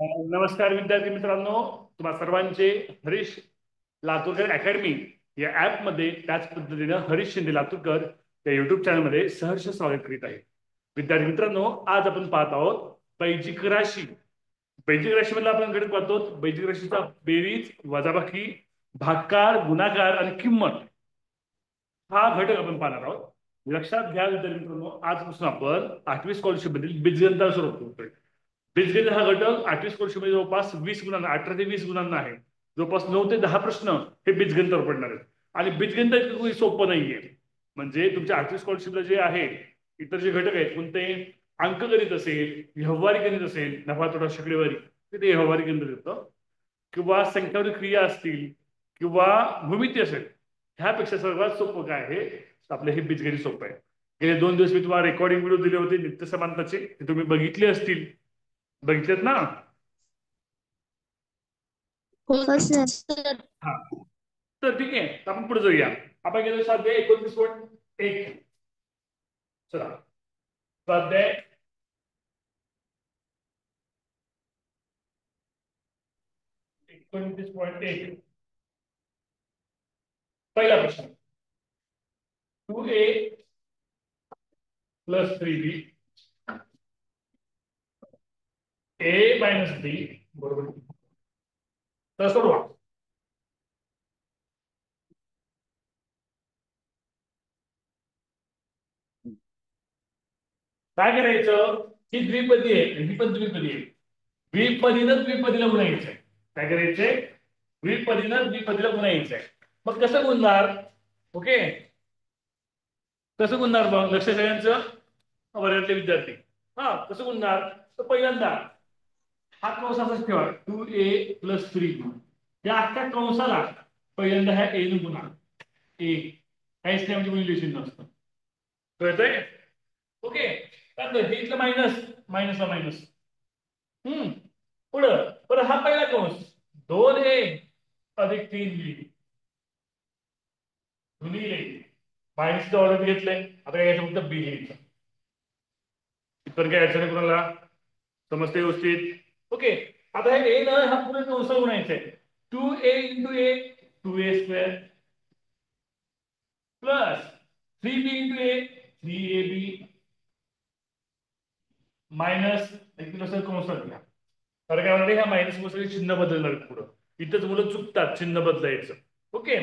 नमस्कार विद्यार्थी मित्रांनो, तुम्हा सर्वांचे हरीश लातूरकर अकॅडमी या ॲपमध्ये त्याच पद्धतीनं हरीश शिंदे लातूरकर या युट्यूब चॅनलमध्ये सहर्ष स्वागत करीत आहे. विद्यार्थी मित्रांनो, आज आपण पाहत आहोत बैजिक राशी. बैजिक राशीमधला आपण गणित पाहतो. बैजिक राशीचा बेरीज, वजाबाकी, भागाकार, गुणाकार आणि किंमत हा घटक आपण पाहणार आहोत. लक्षात घ्या विद्यार्थी मित्रांनो, आजपासून आपण 8वी स्कॉलरशिप मधील बीजगणिताला सुरुवात करतोय. बीजगणित हा घटक 8वी स्कॉलरशिप मध्ये जवळपास 20 गुणांना, 18 ते 20 गुणांना आहे. जवळपास 9 ते 10 प्रश्न हे बीजगणितावर पडणार आहेत. आणि बीजगणित इतकं सोपं नाहीये. म्हणजे तुमच्या 8वी स्कॉलरशिपला जे आहे, इतर जे घटक आहेत, कोणते अंकगणित असेल, व्यवहारिक गणित असेल, नफा तोटा शक्रेवारी, ते व्यवहारिक गणित येतं, किंवा संख्यावरील क्रिया असतील, किंवा भूमिती असेल, ह्यापेक्षा सर्वात सोपं काय आहे, आपलं हे बीजगणित सोपं आहे. गेले 2 दिवस मी तुम्हाला रेकॉर्डिंग व्हिडिओ दिले होते नित्य समांतरचे, ते तुम्ही बघितले असतील. बघितलेत ना? हो सर. हा, तर ठीक आहे, आपण पुढे जाऊया. आपण गेलो स्वाध्याय 29.1. चला, स्वाध्याय 29.1. पहिला प्रश्न, 2a + 3b a - b बरोबर. तर सोडवा. काय करायचं, ही द्विपदी आहे, ही पण द्विपदी आहे. द्विपदीनं द्विपदीला गुणायचंय. काय करायचंय, द्विपदीनं द्विपदीला गुणायचंय. मग कसं गुणणार? ओके, कसं गुणणार मग? लक्ष सगळ्यांचं, वर्गातले विद्यार्थी. हा, कसं गुणणार? तर पहिल्यांदा हा कंस असाच ठेवा, 2a + 3b. या अख्ख्या कंसाला पहिल्यांदा ह्या a ने गुणा. ए काहीच नाही, म्हणजे रिलेशन नसतं. कळतंय? ओके, हे इथलं मायनस, मायनसला मायनस. पुढं परत हा पहिला कंस, 2a + 3b गुणिले मायनसचं ऑर्डर घेतलंय. आता याचं फक्त बी लिहायचं. इतर काय अडचण कोणाला? समजते व्यवस्थित? ओके, आता हे ए ना, हा पूर्ण कंस गुणायचा आहे. 2a × a 2a² plus 3b × a 3ab minus कंस घ्या. तर काय म्हणते, ह्या मायनस मध्ये चिन्ह बदलणार पुढं. इथंच मुलं चुकतात चिन्ह बदलायचं. ओके,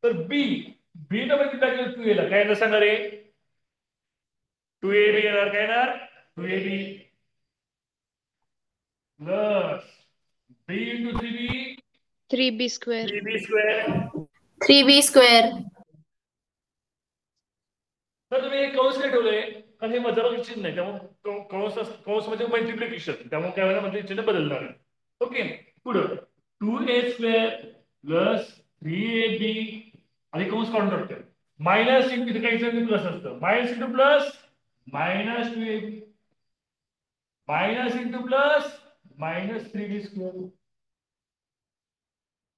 तर बी बी न मध्ये टाकलं 2a ला, काय ना सांगा रे? 2ab येणार, काय येणार? 2ab plus b × 3b 3b². 3b². 3b². तर तुम्ही हे कंस काय ठेवलंय? कारण हे वजाबाकी चिन्ह आहे, त्यामुळे कंस म्हणजे मल्टिप्लिकेशन, त्यामुळे काय होणार, म्हणजे चिन्ह बदलणार आहे. ओके, पुढं 2a² + 3ab आणि कंस काढून टाकतोय. मायनस इथे काही प्लस असतं, minus into plus minus 2ab minus into plus minus 3b².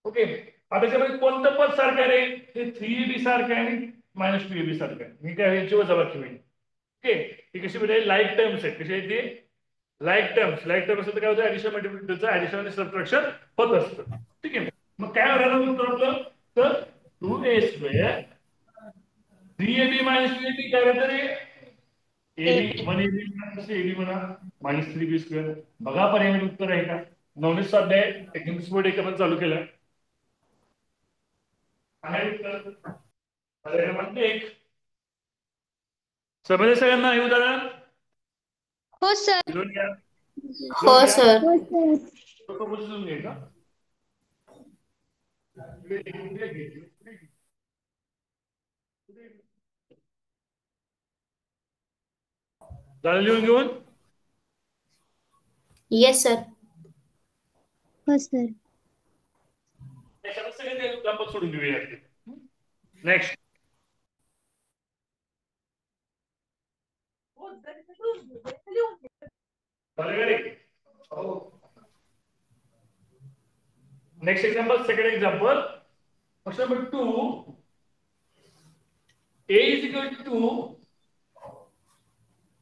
Okay, आता त्याच्यामध्ये कोणतं पद सारखं आहे रे? ते 3ab सारखं आहे आणि -2ab सारखं आहे. मी काय ह्याची वजाबाकी होईल. ओके, ही कशी म्हणजे लाईक टर्म्स आहेत. कशी आहे ती? Like terms. लाईक टर्म्स तर काय होतं, ऍडिशन मल्टिप्लिकेशनचं ऍडिशन आणि सबट्रॅक्शन होत असतं. ठीक आहे, मग काय होणार उत्तर आपलं? तर 2a² 3ab - 2ab काय होतं रे? ab 1ab ab म्हणा -3b². बघा पर्याय उत्तर आहे का? 19 स्वाध्याय 29.1 आपण चालू केलं आहे. उत्तर क्रमांक 1. समजलं सगळ्यांना हे उदाहरण? हो सर. लिहून घ्या. हो लिहून घ्या. सर. लिहून घ्या. झालं लिहून घेऊन? Yes sir. हो सर. त्याच्यावर सगळे एक्झाम्पल सोडून घेऊया. Next. Next example, second example. Question number 2. A is equal to 2,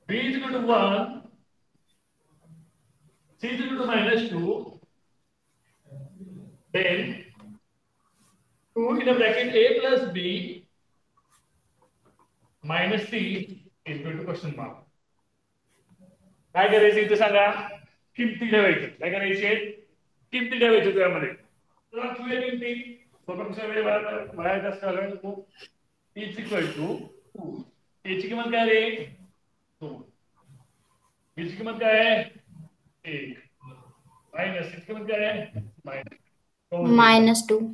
B is equal to 1, C c is equal to minus 2, then 2 in a bracket a plus b minus c is equal to question mark. काय करायचं इथे सांगा, किमती ठेवायच्या. काय करायचे, किमती ठेवायच्या त्यामध्ये. तर तुझ्या किमती स्वतंत्र वेळ वाया जास्त इज इक्वल टू 2. ची किंमत काय रे 2, बीची किंमत काय आहे 1, मायनस ची किंमत काय आहे -2.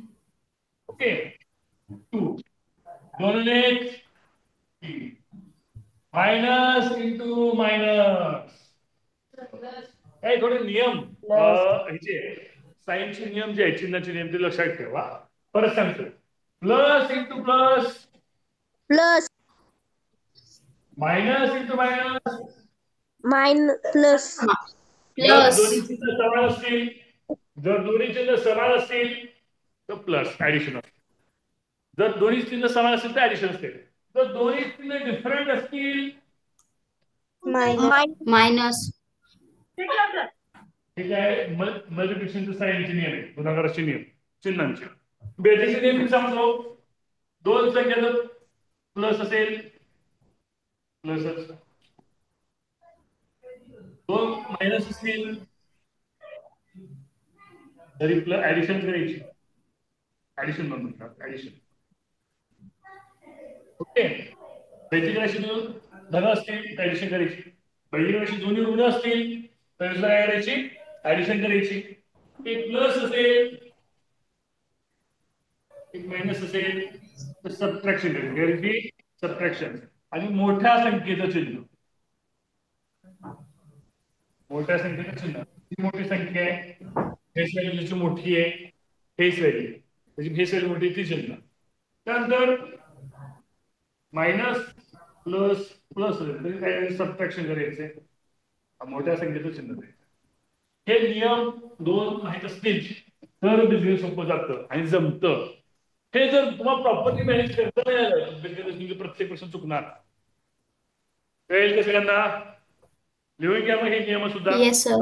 ओके 2 दोन 1 3 मायनस इंटू मायनस. काय थोडे नियम ह्याचे साईनचे नियम जे आहे, चिन्हाचे नियम ते लक्षात ठेवा. परत सांगतो, plus into plus plus minus into minus plus जर दोन्ही चिन्ह समान असतील, जर दोन्ही चिन्ह समान असतील तर प्लस ऍडिशन असते. जर दोन्ही चिन्ह समान असतील तर ऍडिशन असते. जर दोन्ही चिन्ह डिफरंट असतील मायनस. ठीक आहे. मल्टिप्लिकेशनचे साईनचे नियम आहे, गुणाकाराचे नियम चिन्हांचे. बेरीजचे नियम मी सांगतो. दोन संख्या जर प्लस असेल प्लसच, दोन मायनस असतील तरी प्लस ऍडिशन करायची. ऍडिशन म्हणतात ऍडिशन. ओके. वैदिक राशी धन असतील तर ऍडिशन करायची. वैदिक राशी दोन्ही ऋण असतील तर काय करायची, ऍडिशन करायची. एक प्लस असेल एक मायनस असेल तर सबट्रॅक्शन करायची. सबट्रॅक्शन. आणि मोठ्या संख्येचं चिन्ह, मोठ्या संख्येचं चिन्ह, ती मोठी संख्या आहे, फेस व्हॅल्यू त्याची मोठी आहे, फेस व्हॅल्यू त्याची फेस व्हॅल्यू मोठी ती चिन्ह. त्यानंतर मायनस प्लस प्लस तरी काय सबट्रॅक्शन करायचे, मोठ्या संख्येचं चिन्ह द्यायचं. हे नियम दोन माहित असतील तर बिझनेस सोपं जातं आणि जमतं. हे जर तुम्हाला प्रॉपरली मॅनेज करता नाही आलं बिझनेस प्रत्येक वर्ष चुकणार. कळेल का सगळ्यांना? लिहून घ्या मग हे नियम सुद्धा. Yes, sir.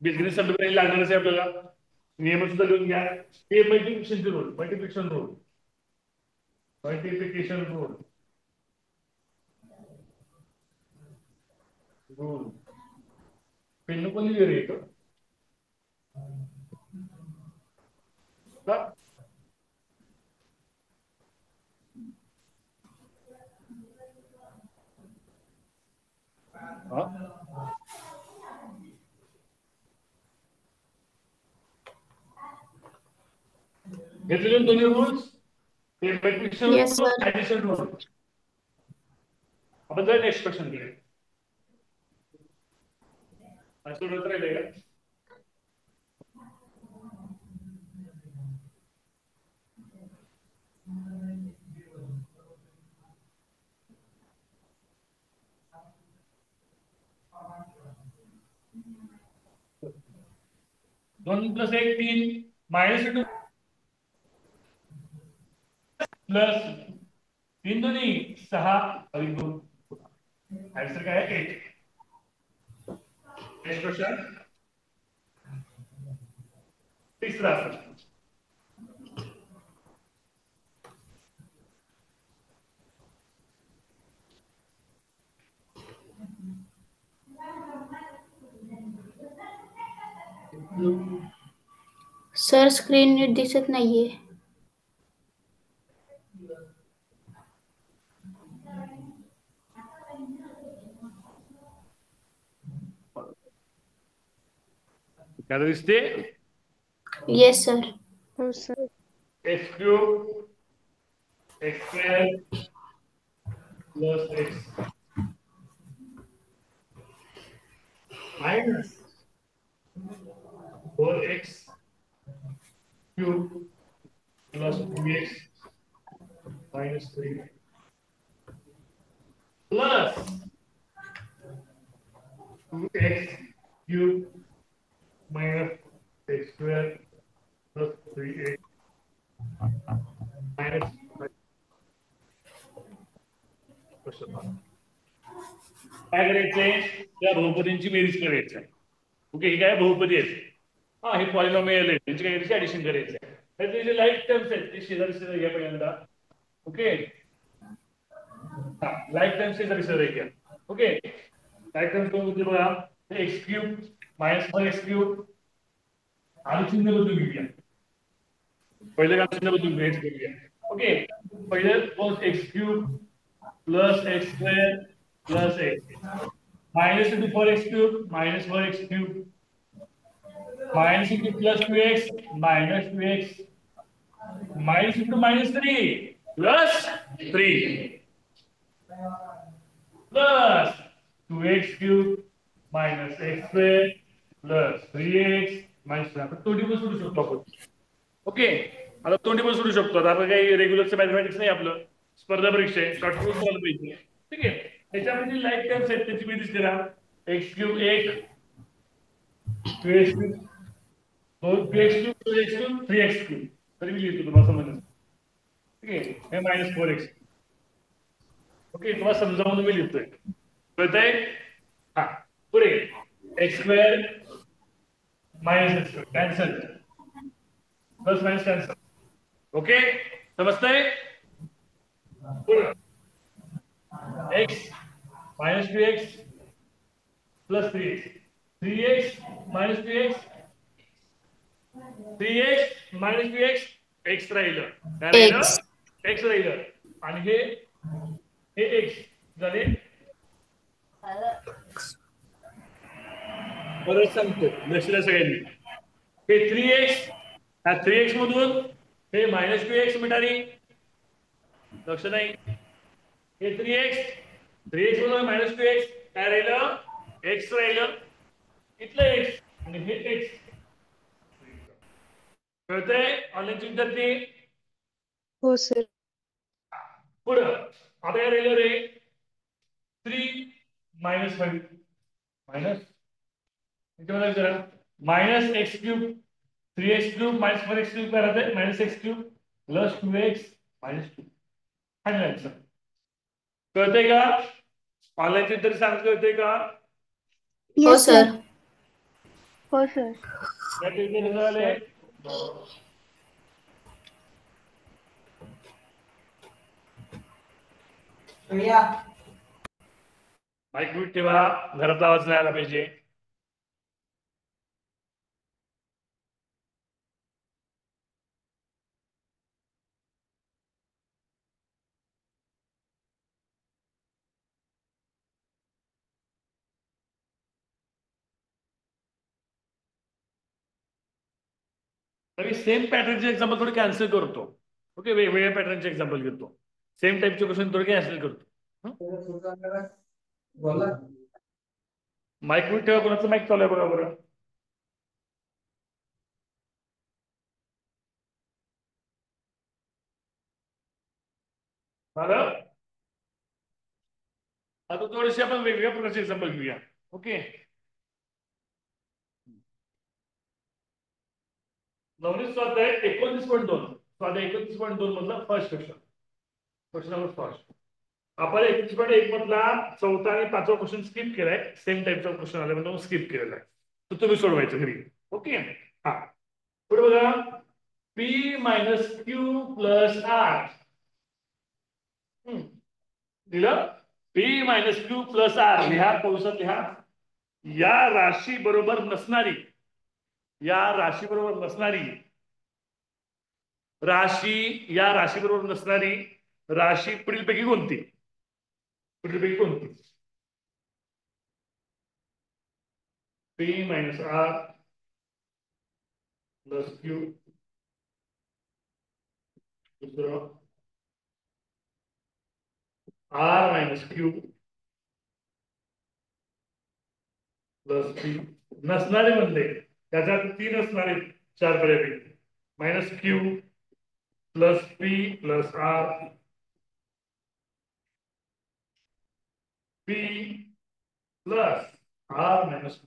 बिझनेस सर्टिफिकेट लागणारच आहे आपल्याला. नियम सुद्धा लिहून घ्या. हे multiplication rule, multiplication rule, multiplication rule rule pen पण लिहिलं रे इथं. घेतलेले दोन्ही rules, Yes, sir. Addition rule. आपण जर नेक्स्ट क्वेश्चन घेऊ. सोडवत राहिले का? दोन प्लस एक 3 मायनस इंटू प्लस 3 दोन्ही 6 अधिक 2. आन्सर काय आहे 8. नेक्स्ट क्वेश्चन तिसरा प्रश्न. सर स्क्रीन नीट दिसत नाहीये. क्या दिसते? Yes sir. हो sir. X cube x square plus x minus 4x cube plus 2x minus 3 plus 2x cube minus x square plus 3x minus. काय करायचंय, त्या बहुपदींची बेरीज करायची आहे. ओके, ही काय बहुपदी आहेत. हा, हे पॉलिनॉमियल आहे, त्यांची काही ऍडिशन करायचं आहे. तर जे लाईफ टर्म्स आहेत ते शेजारी शेजारी घ्या पहिल्यांदा. ओके, हा लाईफ टर्म्स शेजारी शेजारी घ्या. ओके, लाईफ टर्म्स कोण होते बघा, x cube minus 4x cube आणि चिन्ह बदलून घेऊया. पहिलं काम चिन्ह बदलून घ्यायचं. ओके, पहिलं x cube plus x square plus x minus into 4x cube minus 4x cube minus into plus 2x minus 2x minus into minus 3 plus 3 plus 2x cube minus x square plus 3x minus आपण तोंडी पण सोडू शकतो आपण. Okay, आता तोंडी पण सोडू शकतो. आता आपण काही रेग्युलरचं मॅथमॅटिक्स नाही, आपलं स्पर्धा परीक्षा आहे, शॉर्टकट झालं पाहिजे. ठीक आहे, त्याच्यामध्ये लाईफ टर्म्स आहेत त्याची बेरीज करा. X cube 1 2x cube 2x cube 2x cube 3x cube तरी मी लिहितो तुम्हाला समजलं. ठीक आहे, हे मायनस 4x. ओके, तुम्हाला समजावून मी लिहितोय, कळतंय? हा, पुढे x square minus x square cancel, plus minus cancel. Okay, समजतंय? पुढे x minus 2x plus 3x 3x minus 2x 3x minus 2x x राहिलं, काय राहिलं? X. एक्स राहिलं. आणि हे एक्स झाले. परत सांगतो, लक्ष द्या सगळ्यांनी. हे 3x, ह्या 3x मधून हे मायनस 2x मिळाली, लक्ष नाही. हे 3x मधून मायनस 2x काय राहिलं? एक्स राहिलं. इथलं एक्स आणि हे एक्स. कळतंय ऑनलाईनचे विद्यार्थी? हो सर. पुढं आता काय राहिलं रे? 3 minus 5 minus minus x cube 3x cube minus 4x cube काय राहते? Minus x cube plus 2x minus 2. Final answer. कळतंय का? ऑनलाईनचे विद्यार्थी सांगत कळतंय का? हो सर. हो सर. या ठिकाणी झाले. माईक म्यूट ठेवा, घरात आवाज नाही आला पाहिजे. तरी सेम पॅटर्नचे एक्झाम्पल थोडे कॅन्सल करतो. ओके, वेगवेगळ्या पॅटर्नचे एक्झाम्पल घेतो, सेम टाईपचे क्वेश्चन थोडे कॅन्सल करतो. माईक म्यूट ठेवा, कोणाचं माईक चालू आहे बघा बरं. बरं, आता थोडेसे आपण वेगवेगळ्या प्रकारचे एक्झाम्पल घेऊया. ओके, नवनीत स्वाध्याय 29.2 स्वाध्याय 29.2 मधला फर्स्ट क्वेश्चन नंबर फर्स्ट. आपण 21.1 मधला चौथा आणि पाचवा क्वेश्चन स्किप केलाय, सेम टाईपचा क्वेश्चन आला म्हणून स्किप केलेला आहे, तर तुम्ही सोडवायचं घरी. ओके, हा पुढे बघा. P minus q plus r दिलं. P minus q plus r लिहा, कंसात लिहा. या राशी बरोबर नसणारी या राशी बरोबर नसणारी राशी पुढीलपैकी कोणती? P minus r plus q, दुसरं r minus q plus p. नसणारे म्हणते त्याच्यात 3 असणारे 4 पर्यायपैकी. Minus q plus p plus r, p plus r minus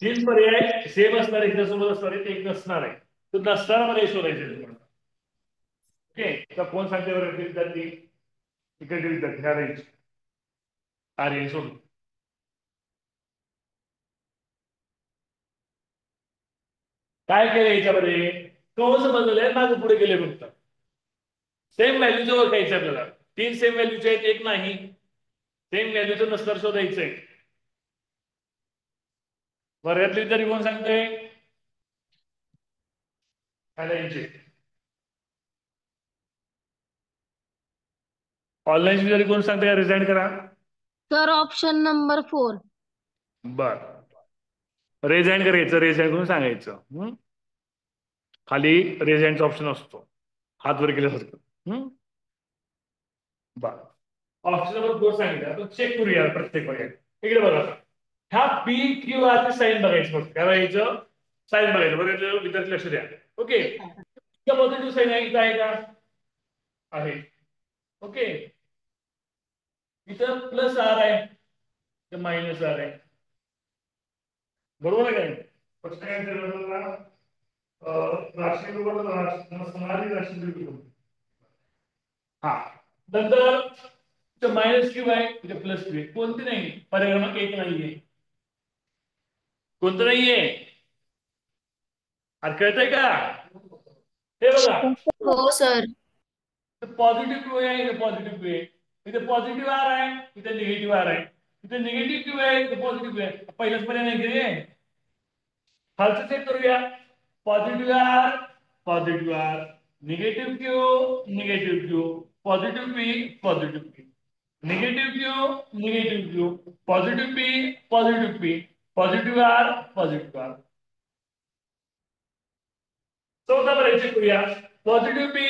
3 पर्याय सेम असणारे, ह्याच्यासोबत असणारे ते एक नसणार आहे, तर नसणारा मध्ये शोधायचे तुम्हाला. ओके, तर कोण सांगते बरं? विद्यार्थी इकडे विद्यार्थी हा रेंज सोडून काय केलं याच्यामध्ये कंस बदलले मागे पुढे गेले फक्त सेम व्हॅल्यूचं ओळखायचं आपल्याला 3 सेम व्हॅल्यूचे आहेत एक नाही सेम व्हॅल्यूचं नस्तर शोधायचंय वर्गातले विद्यार्थी कोण सांगतोय ऑनलाईन विद्यार्थी कोण सांगतोय रिझाईन करा सर ऑप्शन नंबर 4 बर रेझाईन करायचं रेझाईन करून सांगायचं खाली रेझाईनचा ऑप्शन असतो हात वर केल्यासारखं बर ऑप्शन नंबर 4 सांगितलं आपण चेक करूया प्रत्येक वेळेस इकडे बघा ह्या पी क्यू आरचे साईन बघायचं फक्त काय बघायचं साईन बघायचं बघायचं विद्यार्थी लक्ष द्या ओके पॉझिटिव्ह साईन आहे इथं आहे का आहे ओके इथं प्लस आर आहे इथं मायनस आर आहे बरोबर आहे काय फक्त काय हा नंतर मायनस क्यू आहे इथे प्लस क्यू आहे कोणती नाही पर्याय क्रमांक 1 नाहीये कोणतं नाहीये अरे कळतंय का हे बघा हो सर पॉझिटिव्ह क्यू आहे इथे पॉझिटिव्ह क्यू आहे इथे पॉझिटिव्ह आर आहे इथे निगेटिव्ह आर आहे इथे निगेटिव्ह क्यू आहे इथे पॉझिटिव्ह क्यू आहे पहिलाच पर्याय नाही की रे खालचं चेक करूया positive r negative q positive p negative q positive p positive r चौथा पर्याय चेक करूया positive p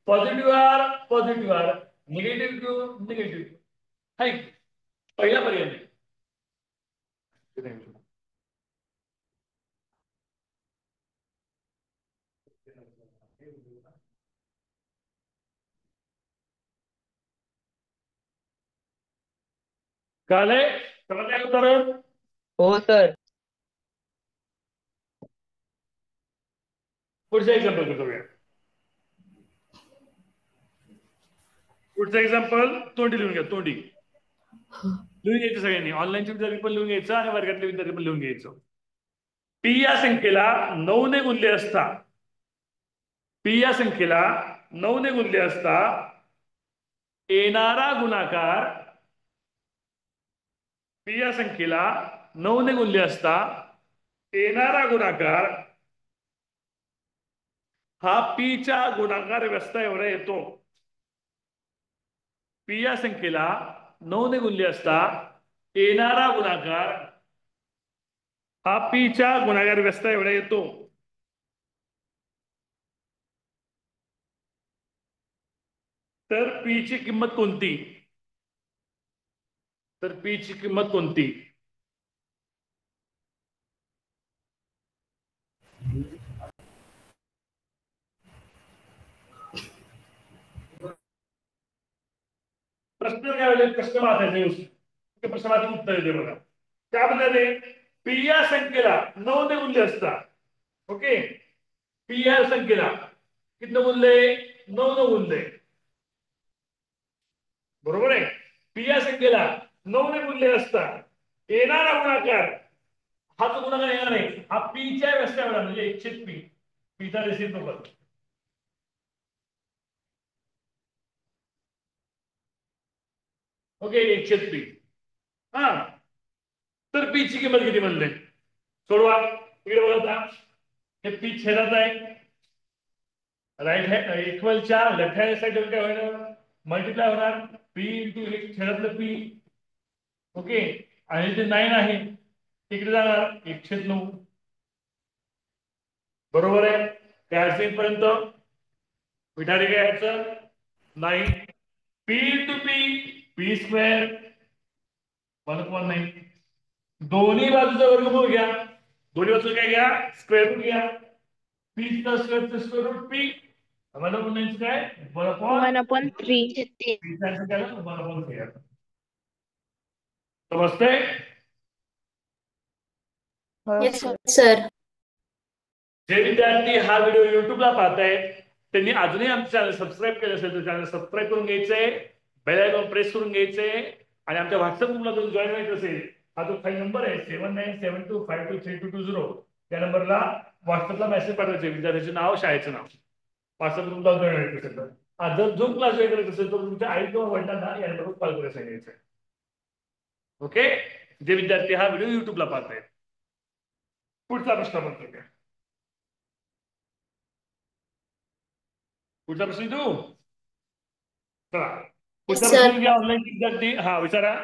positive r negative q हाय पहिला पर्याय नाही कळलंय समजलं उत्तर हो सर पुढचा एक्झाम्पल करूया पुढचं एक्झाम्पल तोंडी लिहून घ्या तोंडी लिहून घ्यायचं सगळ्यांनी ऑनलाईनचे विद्यार्थी पण लिहून घ्यायचं आणि वर्गातले विद्यार्थी पण लिहून घ्यायचं पी या संख्येला 9 ने गुणले असता पी या संख्येला 9 ने गुणले असता येणारा गुणाकार पी या संख्येला 9 ने गुणले असता येणारा गुणाकार हा पी च्या गुणाकार व्यस्त एवढा येतो पी या संख्येला 9 ने गुणले असता येणारा गुणाकार हा पी च्या गुणाकार व्यस्त एवढा येतो तर पी ची किंमत कोणती प्रश्न काय होईल प्रश्न वाचायचे प्रश्न वाचून उत्तर येते बघा काय म्हणतात पी या संख्येला 9 ने गुणले असता ओके पी या संख्येला किती गुणले 9 ने गुणले बरोबर आहे पी या संख्येला 9 ने गुणले असता येणारा गुणाकार हा जो गुणाकार येणार आहे हा पी च्या व्यस्ताएवढा म्हणजे 1/p पीचा रेसिप्रोकल ओके 1/p हा तर पी ची किंमत किती म्हणले सोडवा इकडे बघा हे पी छेदात आहे राईट हँड इक्वलच्या लेफ्ट हँड साइड काय होणार मल्टिप्लाय होणार पी इंटू छेदातलं पी ओके आणि जे 9 आहे तिकडे जाणार 1/9 बरोबर आहे काय पर्यंत विठारी काय यायचं 9 पी इंटू पी स्क्वेअर 1/9 दोन्ही बाजूचा वर्गमूळ घ्या दोन्ही बाजू काय घ्या स्क्वेअर रूट घ्या पी स्क्वेअर रूट पी 1/9 काय 1/3 समजतंय यस सर जे विद्यार्थी हा व्हिडिओ युट्यूबला पाहतायत त्यांनी अजूनही आमचं चॅनल सबस्क्राईब केलं असेल तर चॅनल सबस्क्राईब करून घ्यायचंय बेल आयकॉन प्रेस करून घ्यायचंय आणि आमच्या व्हॉट्सअप ग्रुपला जर जॉईन व्हायचं असेल हा जो खाली नंबर आहे 7972523220 त्या नंबरला व्हॉट्सअपला मेसेज पाठवायचे, विद्यार्थ्याचे नाव, शाळेचं नाव. व्हॉट्सअप क्लास जॉईन करायचं असेल तर जर झूम क्लास जॉईन करायचं असेल तर तुमच्या आई किंवा वडिलांना या नंबरवर कॉल करायला सांगायचं. ओके, जे विद्यार्थी हा व्हिडिओ युट्यूबला पाहत आहेत. पुढचा प्रश्न म्हणतो काय, पुढचा प्रश्न तू चला, पुढचा सर. प्रश्न घ्या ऑनलाईन विद्यार्थी. हा विचारा,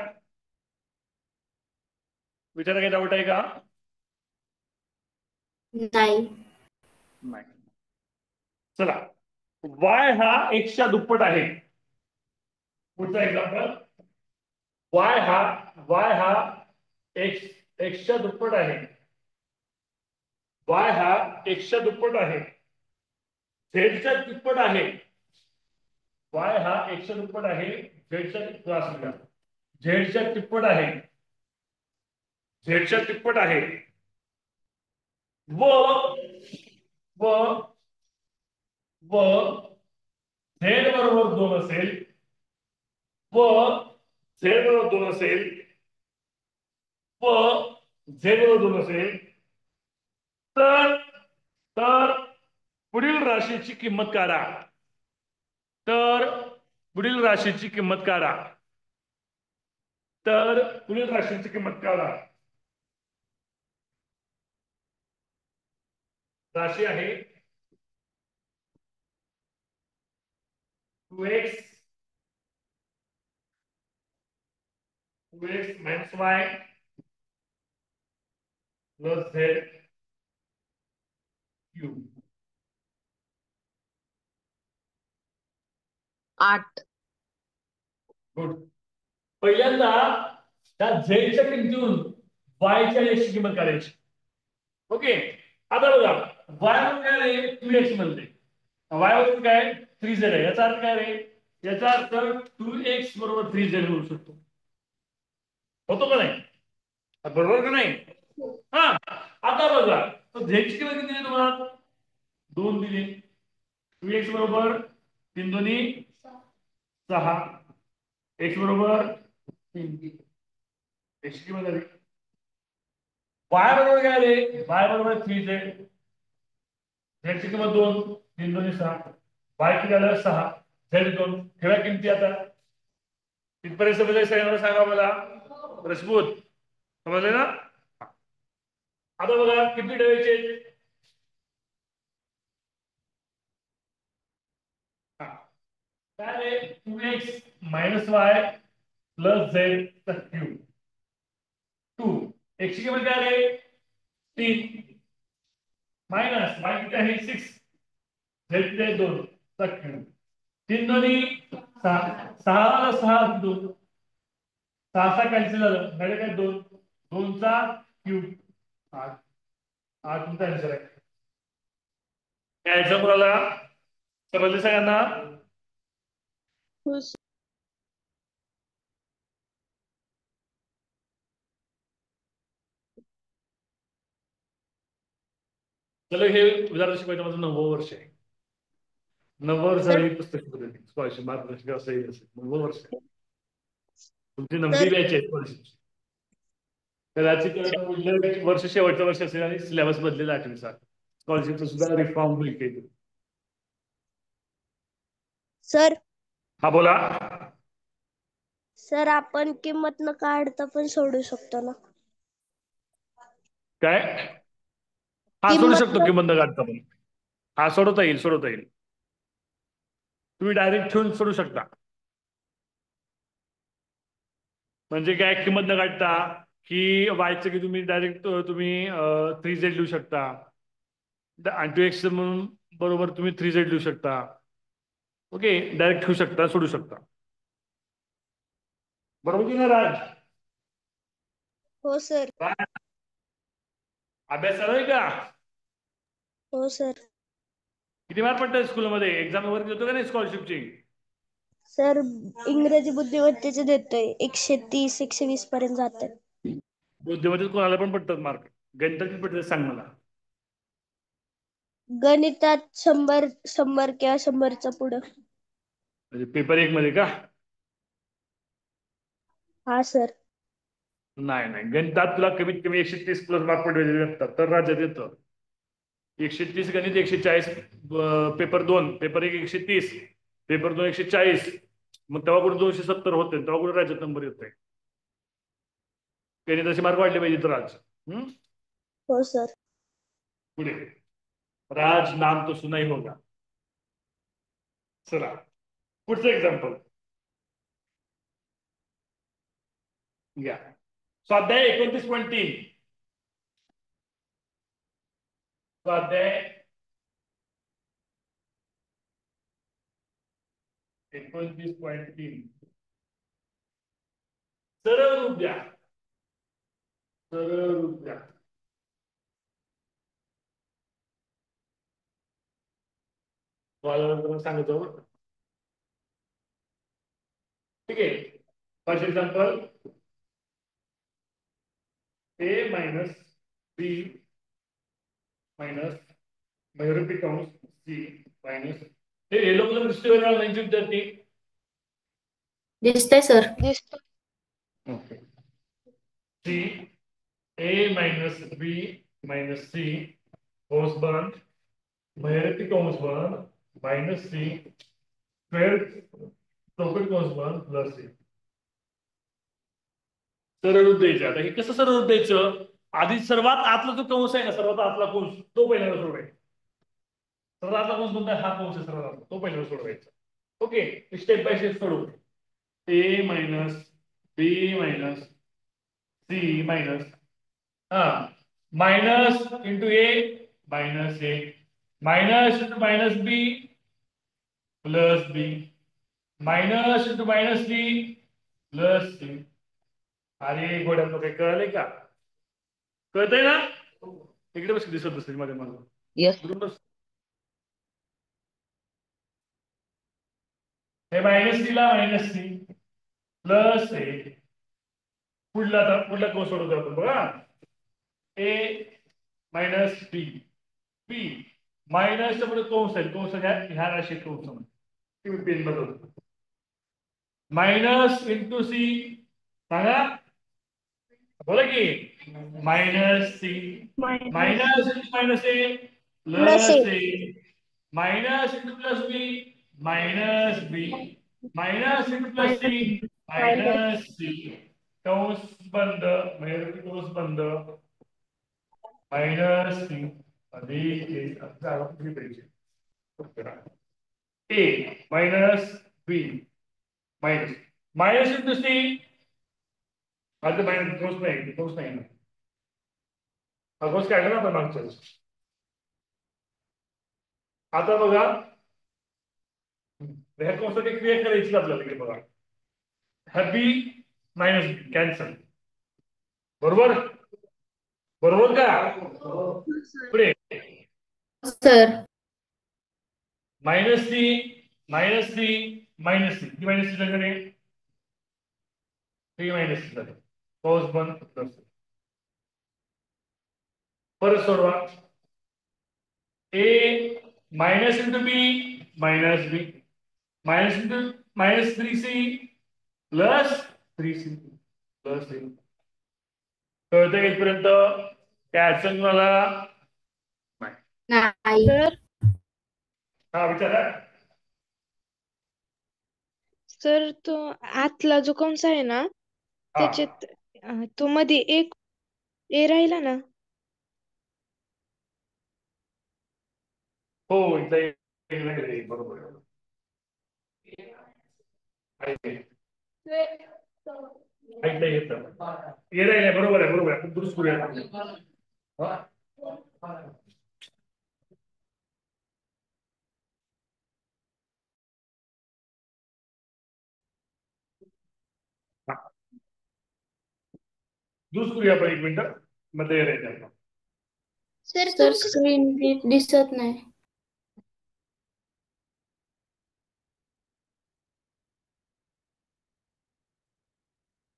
विचारा, काही डाऊट आहे का? नाही. नाही. चला, वाय हा एक्सच्या दुप्पट आहे. पुढचा एक्झाम्पल, वाय हा एक्सच्या दुप्पट आहे. वाय हा एक्सच्या दुप्पट आहे. झेडच्या तिप्पट आहे. वाय हा एक्सच्या दुप्पट आहे. झेडच्या तिप्पट आहे. झेडच्या तिप्पट आहे. व व व झेड बरोबर 2 असेल. व झेड बरोबर 2 असेल. व झेड बरोबर 2 असेल तर तर पुढील राशीची किंमत काढा. तर पुढील राशीची किंमत काढा. तर पुढील राशीची किंमत काढा. राशी आहे 2x minus y plus z cube. 8. Good. पहिल्यांदा त्या झेडच्या किमतीवरून वायच्या एक्सची किंमत काढायची. ओके, आता बघा, वाय म्हणून काय रे 2x म्हणते, वाय म्हणून काय 3z आहे. याचा अर्थ काय रे, याचा अर्थ 2x बरोबर 3z होऊ शकतो. होतो का नाही? बरोबर का नाही? हा, आता बघा, तो झेडची किंमत किती दिली तुम्हाला? 2 दिली. 2x बरोबर 3 दोन्ही 6, x बरोबर 3. x किंमत झाली. y बरोबर काय रे, y बरोबर 3z. z ची किंमत 2, 3 दोन्ही 6, y किती झालं 6, z 2. ठेवा किमती. आता तिथपर्यंत समजलं सगळ्यांना? सांगा मला. रजपूत समजले ना? आता बघा किती ठेवायचे. काय रे, 2x minus y plus z चा क्यूब. 2 x ची किंमत काय रे 3 मायनस y किती आहे 6, z किती आहे 2 चा क्यूब. 3 दोन्ही 6, 6 6 2, 6 कॅन्सल झालं, म्हणजे काय 2, 2 चा क्यूब 8. 8 तुमचा आन्सर आहे. काय एक्झाम्पलला समजले सगळ्यांना? चला, हे उदाहरण शिकवायचं माझं 9वं वर्ष आहे. 9वं वर्ष झालं ही पुस्तक शिकवते. स्कॉलरशिप मार्गदर्शक असं 9वं वर्ष आहे. तुमची 9वी बॅच आहे स्कॉलरशिप. कदाचित पुढल्या वर्ष शेवटचं वर्ष असेल आणि सिलेबस बदलेला 8वीचा. स्कॉलरशिपचा सुद्धा रिफॉर्म होईल काही. सर हा बोला. सर आपण किंमत न काढता पण सोडू शकतो ना? काय? हा, सोडू किंमत शकतो किंमत न काढता पण. हा, सोडवता येईल, सोडवता येईल. तुम्ही डायरेक्ट ठेवून सोडू शकता. म्हणजे काय किंमत न काढता की वायचं की तुम्ही डायरेक्ट तुम्ही 3z लिहू शकता. आणि 2x म्हणून बरोबर तुम्ही 3z लिहू शकता. ओके, डायरेक्ट ठेवू शकता, सोडू शकता. बरोबर की नाही राज? हो सर. अभ्यास चालू आहे का? हो सर. किती मार्क पडतात स्कूलमध्ये? एक्झाम वगैरे देतो का नाही स्कॉलरशिपची? सर इंग्रजी बुद्धिमत्तेचे देतोय 130 120 पर्यंत जातात. बुद्धिमत्तेत कोणाला पण पडतात मार्क. गणितात किती पडतात सांग मला. गणितात 100 किंवा 100च्या पुढं. म्हणजे पेपर 1 मध्ये का? हा सर. नाही नाही, गणितात तुला कमीत कमी 130 प्लस मार्क पडलेले असतात तर राज्यात येतं. 130 गणित, 140 पेपर 2, पेपर 1 130, पेपर 2 140, मग तेव्हा कुठे 270 होते, तेव्हा कुठे राज्यात नंबर येतोय. गणिताचे मार्क वाढले पाहिजे तर राज. हो सर. पुढे, राज नाम तो सुना ही होगा. चला पुढचं एक्झाम्पल घ्या. स्वाध्याय 29.3. स्वाध्याय 29.3. सरळ रूप द्या. सरळ रूप द्या. सांगतो. ठीक आहे. फर्स्ट एक्झाम्पल, ए minus b minus majority काउंस C minus, हे येलो कलर दिसतोय विद्यार्थी? दिसतंय सर. दिसतो. ओके. सी ए मायनस बी मायनस सी कौंस बंद, मेजॉरिटी कौंस बंद मायनस सी स्क्वेअर चौकट कौंस बंद प्लस सी. सरळ रूप द्यायचं. आता हे कसं सरळ रूप द्यायचं? आधी सर्वात आतला जो कंस आहे ना, सर्वात आतला कंस तो पहिल्यांदा सोडवायचा. सर्वात आतला कंस कोणता? हा कंस आहे सर्वात आतला, तो पहिल्यांदा सोडवायचा. ओके, स्टेप बाय स्टेप सोडवू. A minus b minus C minus minus into a minus a minus into minus b plus b minus into minus c plus c. अरे घोड्यांना काही कळलंय का? कळतंय ना? इकडे बस, दिसत नसेल मध्ये मला. येस. बस. हे मायनस सी ला मायनस सी प्लस ए, पुढला कोण सोडवतो आपण बघा. ए मायनस बी, बी मायनस पुढे कंस आहे, कंस ह्या राशी कंस तुम्ही पेन बदलतो. मायनस इंटू सी सांगा, बोला की. Minus C minus into minus a plus a minus into plus b minus b minus into plus c minus c कंस बंद म्हणजे कंस बंद मायनस सी अधिक a minus b minus minus into c, आता मायनस कंस नाही ना, हा कंस काढला ना आपण मागच्या वेळेस. आता बघा, ह्या कंसाची क्रिया करायची आपल्याला तिकडे बघा. हॅपी मायनस बी कॅन्सल, बरोबर बरोबर का? पुढे sir. Minus C minus C minus C, ती मायनस सी झाली, ती मायनस सी झाली, कौस बंद प्लस. परत सोडवा. A minus into b minus b minus into minus 3c plus 3c plus c. कळतं इथपर्यंत? काय अडचण मला? नाही. सर हा विचारा. सर तो आतला जो कंस आहे ना, हा त्याच्यात तो मध्ये एक ए राहिला ना. हो, बरोबर ऐकलं येतं. येत बरोबर आहे, बरोबर आहे, आपण दुरुस्त करूया. दुरुस्त करूया आपण 1 मिनिट मध्ये येत. सर स्क्रीन नीट दिसत नाही.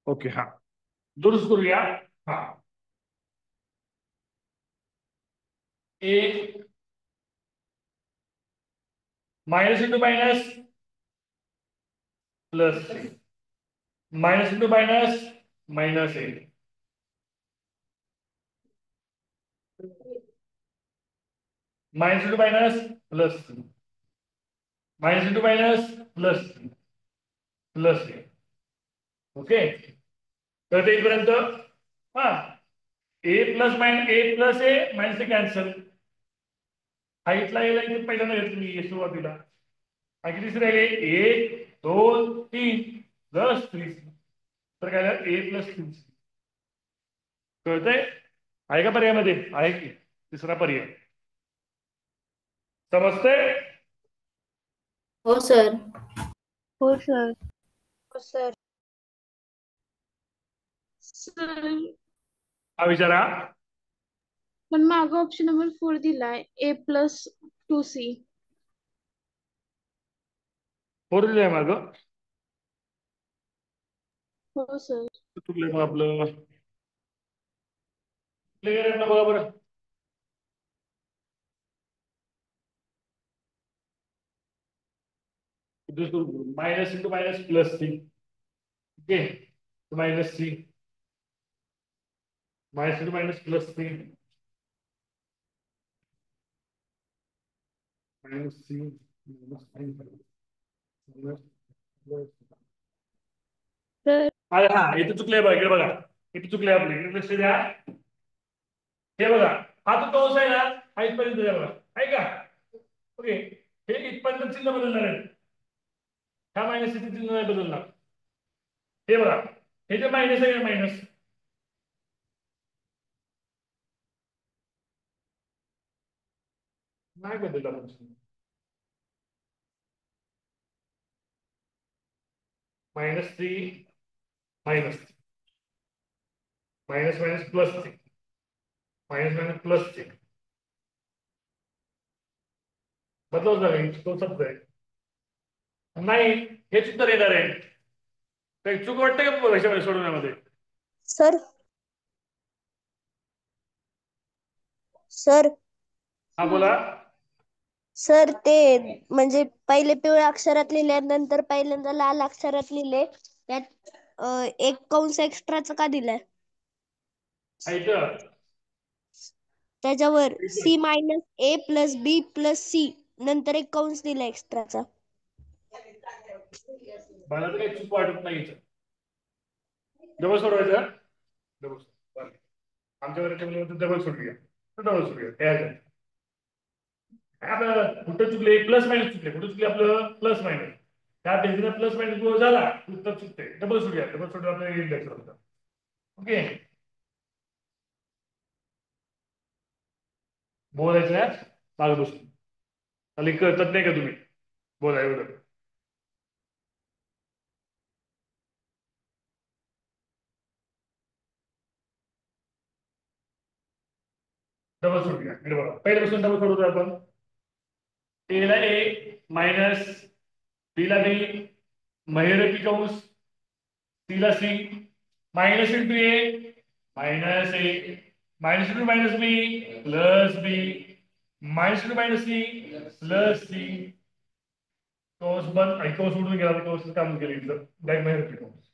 ओके, हा दुरुस्त करूया. हा a minus into minus plus minus into minus minus a minus into minus plus minus into minus plus plus okay तर ते इथपर्यंत हा a plus a minus a cancel हा इथला याला इथे पहिल्यांदा घेतलं मी सुरुवातीला हा किती राहिले 1 2 3 प्लस 3 तर काय झालं ए प्लस 3 कळतंय आहे का पर्यायामध्ये आहे की तिसरा पर्याय समजतंय हो सर. हो सर. सर. सर हा विचारा पण मागं ऑप्शन नंबर 4 दिलाय A+2C. फोर दिलंय माग हो सर. चुकलंय मग आपलं क्लिअर आहे ना बघा बरं minus into minus plus 3 okay minus 3 minus into minus plus 3 minus 3 sir हा इथे चुकले बघा इकडे बघा इथे चुकले आपले इकडे लक्ष द्या हे बघा हा तो कंस आहे ना हा इथपर्यंत द्या बघा आहे का ओके हे इथपर्यंत चिन्ह बदलणार आहे ह्या मायनस चिन्ह नाही बदलणार हे बघा हे जे मायनस आहे मायनस नाही बदलला minus 3 minus minus minus plus 3 minus minus plus 3 बदलाव झाला तो शब्द आहे नाही हेच उत्तर येणार आहे काही चूक वाटतं का ह्याच्यामध्ये सोडवण्यामध्ये सर सर हा बोला सर ते म्हणजे पहिले पिवळ्या अक्षरात लिहिले नंतर पहिल्यांदा लाल अक्षरात लिहिले त्यात एक कंस एक्स्ट्राचं का दिलाय ऐकलं त्याच्यावर C-A+B+C नंतर एक कंस दिला एक्स्ट्राचा मला तर काही चूक वाटत नाही डबल सोडवायचं डबल आमच्याकडे डबल सोडूया डबल सोडूया काय आपलं कुठं चुकले प्लस मायनस चुकले कुठं चुकले आपलं प्लस मायनस त्या बेसिसला प्लस मायनस गोळ झाला उत्तर चुकते डबल सोडूया आपल्याला येईल लक्षात ओके बोलायचं ना मागे बसून खाली कळतात नाही का तुम्ही बोला एवढं डबल सोडूया इकडे बघा पहिल्यापासून डबल सोडवतो आपण ए ला ए मायनस बी ला बी महिरपी कंस सी ला c minus into a minus into minus b plus b minus into minus c plus c कंस बंद कंस सोडून गेला कंस काम केलं इथलं डायरेक्ट महिरपी कंस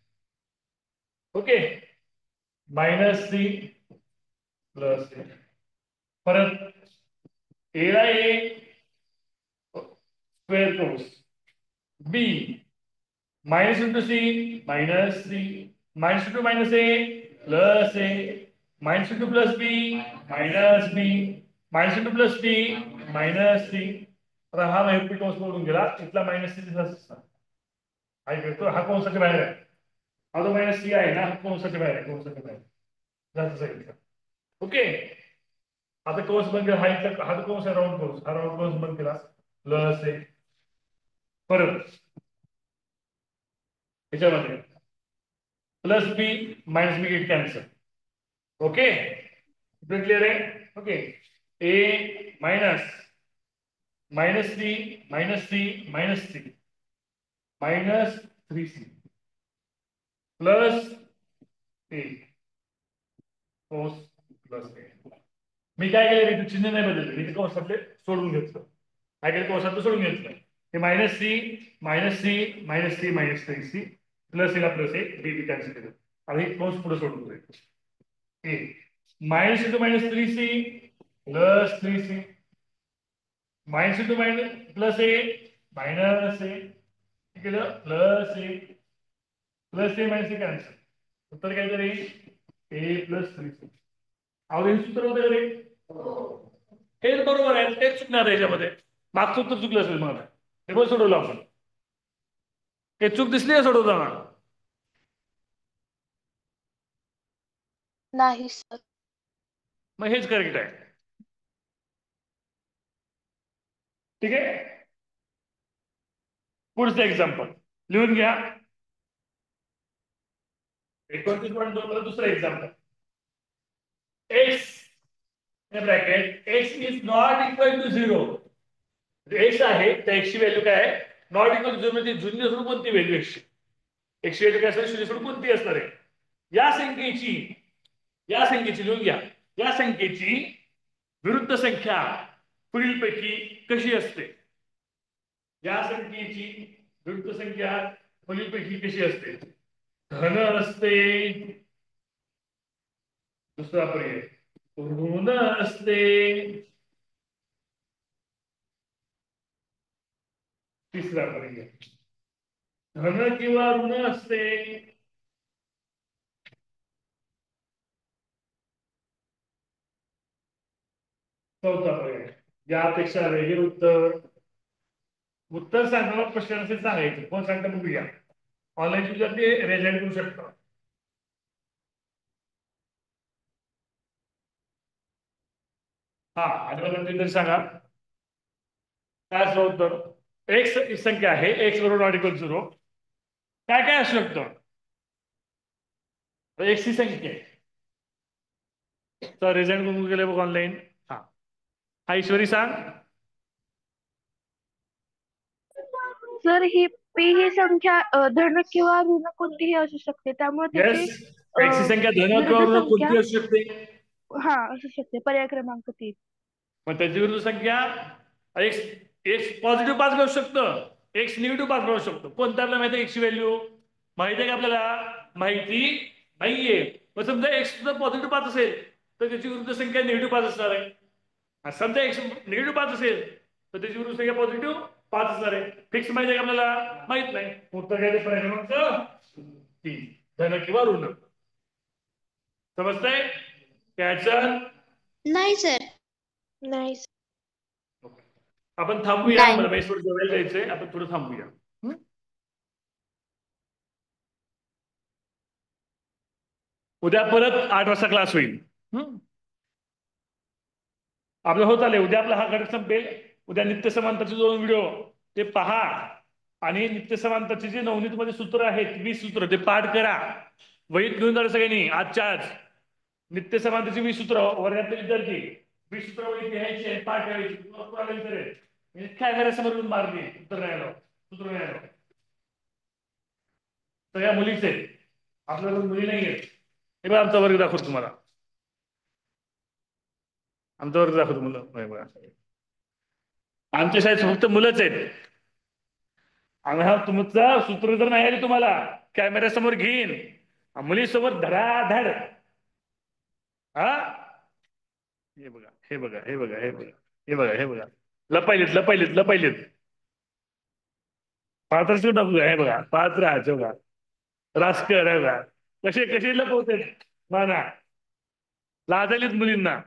ओके मायनस सी प्लस परत ए ला ए स्क्वेअर कंस b minus into c minus c minus into minus a minus into plus b minus into plus d minus c आता हा माहिती कंस बोलून गेला इथला मायनस सी हा कंसाच्या बाहेर आहे हा तो मायनस सी आहे ना हा कंसाच्या बाहेर आहे कंसाच्या बाहेर जास्त सांगितलं ओके आता कंस बंद केला हा कंस आहे राऊंड कंस हा राऊंड कंस बंद केला प्लस ए परत ह्याच्यामध्ये plus b minus b get cancel okay clear आहे okay a minus minus c minus c minus c minus 3C plus a plus a मी काय केलं तिथे चिन्ह नाही बदलले मी तिथे कंसातले सोडून घेतलं काय केलं कंसातलं सोडून घेतलं हे minus C minus C minus C minus 3C plus एला plus a b b cancel केलं आणि कंस पुढे सोडून a minus into minus 3C plus 3c minus into minus plus a minus a केलं plus a minus a cancel उत्तर काय तरी ए प्लस 3c. अहो हे सूत्र होतं का रे? हेच बरोबर आहे, तेच चुकणार आहे याच्यामध्ये. मागचं उत्तर चुकलं असेल मला. हे पण सोडवलं आपण. हे चूक दिसली आहे सोडवताना? नाही सर. मग हेच करेक्ट आहे. ठीक आहे, पुढचं एक्झाम्पल लिहून घ्या. 29.2 दुसरं example. X bracket X is not equal to 0. X आहे त्या एक्सची व्हॅल्यू काय आहे? नॉट इक्वल टू 0 म्हणजे जुनी सोडून कोणती व्हॅल्यू एक्सची? एक्सची व्हॅल्यू काय असेल? शून्य सोडून कोणती असणार आहे? या संख्येची लिहून घ्या. या संख्येची विरुद्ध संख्या पुढीलपैकी कशी असते? या संख्येची विरुद्ध संख्या पुढीलपैकी कशी असते? धन असते, दुसरा पर्याय ऋण असते, तिसरा पर्याय धन किंवा ऋण असते, चौथा पर्याय. यापेक्षा वेगळे उत्तर सांगताना प्रश्न असेल सांगायचं. कोण सांगता बघूया. ऑनलाईन विद्यार्थी रेजल्ट करू शकता. हा आणि तरी सांगा काय असलं उत्तर. एक्स संख्या आहे, एक्स बरोबर नॉट इक्वल 0. काय काय असू शकतं? एक्स ही संख्या आहे. तर रिझल्ट बघून गेले बघ ऑनलाईन. हा ईश्वरी सांग. सर ही पी ही संख्या धन किंवा ऋण कोणतीही असू शकते, त्यामुळे त्याची येस, एक्स ही संख्या धन किंवा विरुद्ध ऋण संख्या कोणती असू शकते? हा असू शकते. पर्याय क्रमांक 3. मग त्याची विरुद्ध संख्या एक्स. एक्स पॉझिटिव्ह 5 घेऊ शकतं, एक्स निगेटिव्ह 5 घेऊ शकतो. कोणत्या आपल्याला माहिती आहे एक्सची व्हॅल्यू? माहिती आहे का आपल्याला? माहिती नाहीये. मग समजा एक्स जर पॉझिटिव्ह 5 असेल तर त्याची विरुद्ध संख्या निगेटिव्ह 5 असणार आहे. समजा एक्स निगेटिव्ह 5 असेल तर त्याची विरुद्ध संख्या पॉझिटिव्ह 5 असणार आहे. फिक्स माहिती आहे का आपल्याला? माहित नाही. उत्तर काय ते पर्याय क्रमांक 3 धन किंवा ऋण. समजतंय काय अडचण? नाही सर. नाही. आपण थांबूया. नाही. मला मेसवर जेवायला जायचंय, आपण थोडं थांबूया. उद्या परत 8 वाजता क्लास होईल. आपलं होत आले. उद्या आपला हा घटक संपेल. उद्या नित्य समांतरचे 2 व्हिडिओ ते पहा आणि नित्य समांतरचे जे नवनीतमध्ये सूत्र आहेत 20 सूत्र ते पाठ करा. वहीत घेऊन जाणार सगळ्यांनी आजच्या आज. नित्य समांतरचे 20 सूत्र वर्गातले विद्यार्थी 20 सूत्र वहीत लिहायचे, पाठ करायची. काय करायचं समोर मारली उत्तर नाही आलं, सूत्र नाही आलं. सगळ्या मुलीच आहेत, आपल्याला मुली नाही आहेत. हे बघा आमचा वर्ग दाखवतो तुम्हाला. आमचा वर्ग दाखवतो मुलं. आमच्या शाळेत फक्त मुलंच आहेत. आणि हा तुमचा सूत्र जर नाही आले तुम्हाला कॅमेऱ्यासमोर घेईन, मुलीसमोर धडाधड. हा हे बघा हे बघा हे बघा हे बघा हे बघा हे बघा लपायलेत. पात्र टाकू हे बघा. पात्र आहे बघा. राजकर आहे बघा. कसे कसे लपवते माना. लाजालीत मुलींना.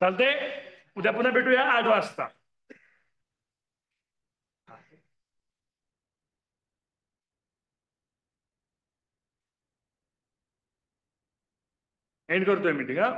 चालते. उद्या पुन्हा भेटूया 8 वाजता. एंड करतोय मीटिंग. हा